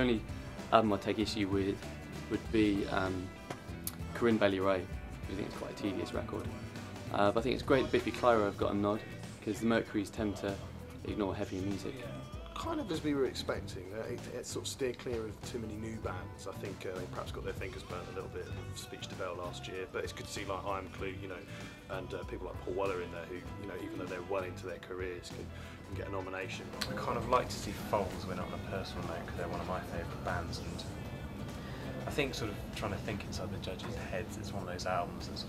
The only album I'd take issue with would be Corinne Bailey Rae. I think it's quite a tedious record. But I think it's great that Biffy Clyro have got a nod, because the Mercurys tend to ignore heavier music. Kind of as we were expecting. It sort of steered clear of too many new bands. I think they perhaps got their fingers burnt a little bit of Speech to Bell last year, but it's good to see like I Am Clue, you know, and people like Paul Weller in there who, you know, even though they're well into their careers, can get a nomination. I kind of like to see Foals win on a personal note because they're one of my favourite bands, and I think sort of trying to think inside the judges' heads, it's one of those albums that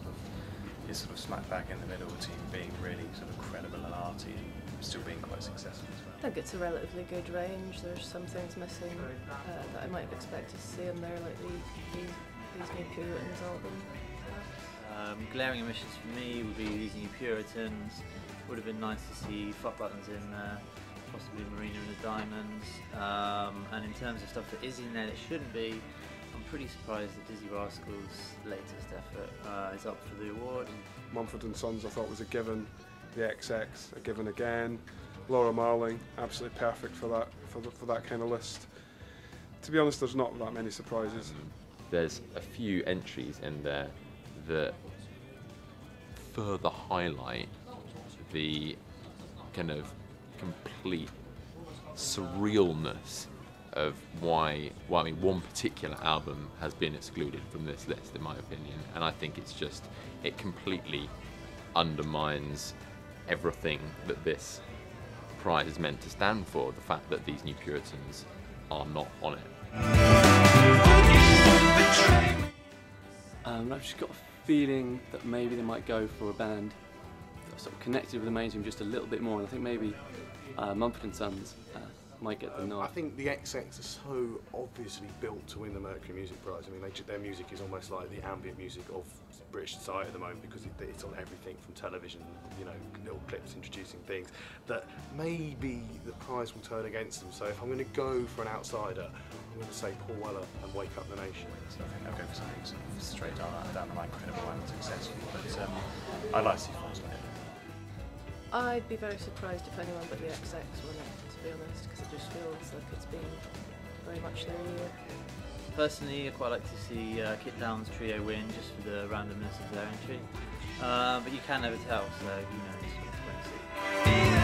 is sort of smack bang in the middle between being really sort of credible and arty and still being quite successful as well. I think it's a relatively good range. There's some things missing that I might have expected to see in there, like these New Puritans album. Glaring omissions for me would be these New Puritans. Would have been nice to see Fuck Buttons in there, possibly Marina and the Diamonds. And in terms of stuff that is in there that shouldn't be, I'm pretty surprised that Dizzy Rascal's latest effort is up for the award. Mumford & Sons I thought was a given, the XX a given again, Laura Marling absolutely perfect for that kind of list. To be honest, there's not that many surprises. There's a few entries in there that further highlight the kind of complete surrealness of why I mean, one particular album has been excluded from this list, in my opinion, and I think it completely undermines everything that this prize is meant to stand for, the fact that these New Puritans are not on it. I've just got a feeling that maybe they might go for a band that are sort of connected with the mainstream just a little bit more, and I think maybe Mumford & Sons might get the nod. I think the XX are so obviously built to win the Mercury Music Prize. I mean, their music is almost like the ambient music of British society at the moment, because it's on everything from television, you know, little clips introducing things, that maybe the prize will turn against them. So if I'm going to go for an outsider, I'm going to say Paul Weller and Wake Up the Nation. So I think I'll go for something sort of straight down the line, credible and successful, but I'd like to see Foals win it. I'd be very surprised if anyone but the XX won it, to be honest, because it just feels like it's been very much their year. Personally, I quite like to see Kit Down's trio win, just for the randomness of their entry. But you can never tell, so who knows.